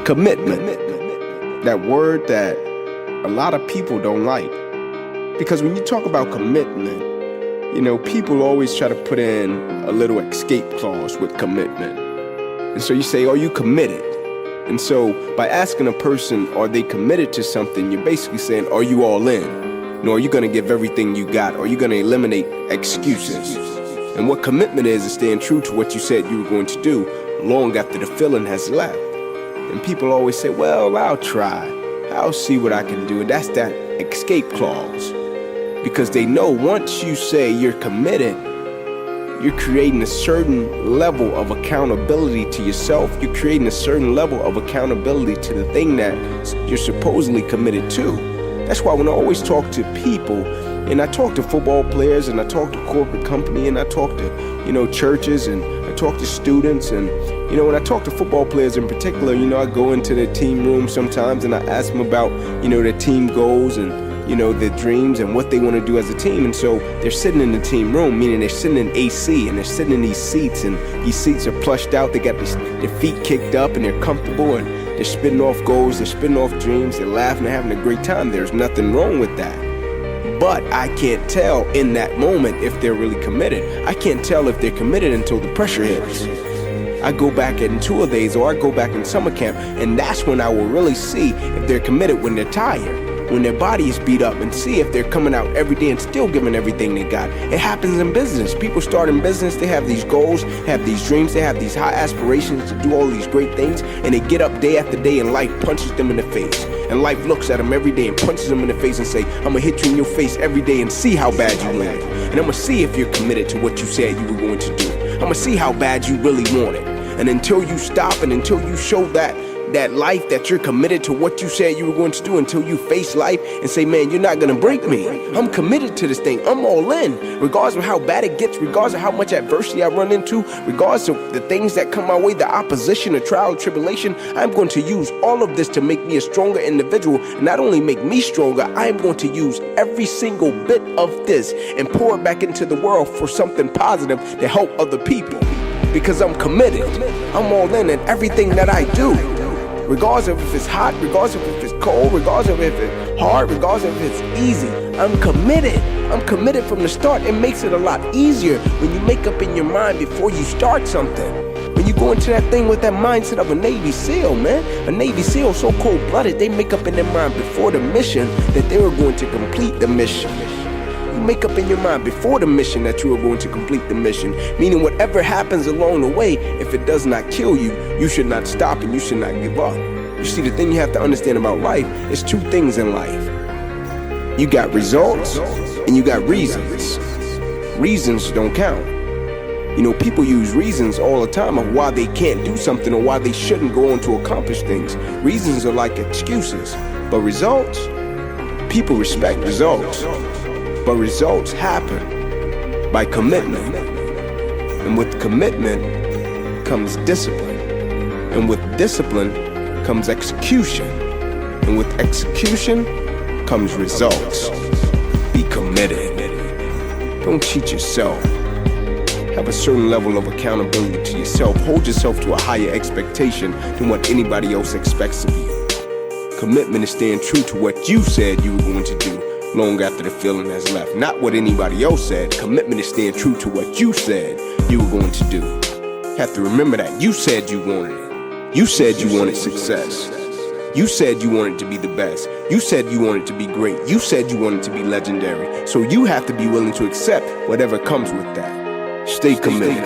Commitment. That word that a lot of people don't like. Because when you talk about commitment, people always try to put in a little escape clause with commitment. And so you say, are you committed? And so by asking a person, are they committed to something, you're basically saying, are you all in? Are you going to give everything you got? Are you going to eliminate excuses? And what commitment is staying true to what you said you were going to do long after the feeling has left. And people always say, well, I'll try. I'll see what I can do. And that's that escape clause. Because they know once you say you're committed, you're creating a certain level of accountability to yourself. You're creating a certain level of accountability to the thing that you're supposedly committed to. That's why when I always talk to people, and I talk to football players, and I talk to corporate company, and I talk to, churches, and I talk to students, and, when I talk to football players in particular, I go into their team room sometimes, and I ask them about, their team goals, and their dreams and what they want to do as a team. And so they're sitting in the team room, meaning they're sitting in AC, and they're sitting in these seats, and these seats are plushed out. They got their feet kicked up, and they're comfortable, and they're spitting off goals, they're spitting off dreams, they're laughing, they're having a great time. There's nothing wrong with that. But I can't tell in that moment if they're really committed. I can't tell if they're committed until the pressure hits. I go back in tour days, or I go back in summer camp, and that's when I will really see if they're committed when they're tired, when their body is beat up, and see if they're coming out every day and still giving everything they got. It happens in business. People start in business, they have these goals, have these dreams, they have these high aspirations to do all these great things, and they get up day after day and life punches them in the face. And life looks at them every day and punches them in the face and say, I'm gonna hit you in your face every day and see how bad you want it. And I'm gonna see if you're committed to what you said you were going to do. I'm gonna see how bad you really want it. And until you stop and until you show that life that you're committed to what you said you were going to do, until you face life and say, man, you're not going to break me. I'm committed to this thing. I'm all in. Regardless of how bad it gets, regardless of how much adversity I run into, regardless of the things that come my way, the opposition, the trial, tribulation, I'm going to use all of this to make me a stronger individual. And not only make me stronger, I'm going to use every single bit of this and pour it back into the world for something positive to help other people. Because I'm committed. I'm all in everything that I do. Regardless of if it's hot, regardless of if it's cold, regardless of if it's hard, regardless of if it's easy, I'm committed. I'm committed from the start. It makes it a lot easier when you make up in your mind before you start something. When you go into that thing with that mindset of a Navy SEAL, man. A Navy SEAL so cold-blooded, they make up in their mind before the mission that they were going to complete the mission. You make up in your mind before the mission that you are going to complete the mission. Meaning whatever happens along the way, if it does not kill you, you should not stop and you should not give up. You see, the thing you have to understand about life is two things in life. You got results and you got reasons. Reasons don't count. People use reasons all the time of why they can't do something or why they shouldn't go on to accomplish things. Reasons are like excuses. But results, people respect results. But results happen by commitment. And with commitment comes discipline. And with discipline comes execution. And with execution comes results. Be committed. Don't cheat yourself. Have a certain level of accountability to yourself. Hold yourself to a higher expectation than what anybody else expects of you. Commitment is staying true to what you said you were going to do long after the feeling has left. Not what anybody else said. Commitment is staying true to what you said you were going to do. You have to remember that. You said you wanted it. You said you wanted success. You said you wanted to be the best. You said you wanted to be great. You said you wanted to be legendary. So you have to be willing to accept whatever comes with that. Stay committed.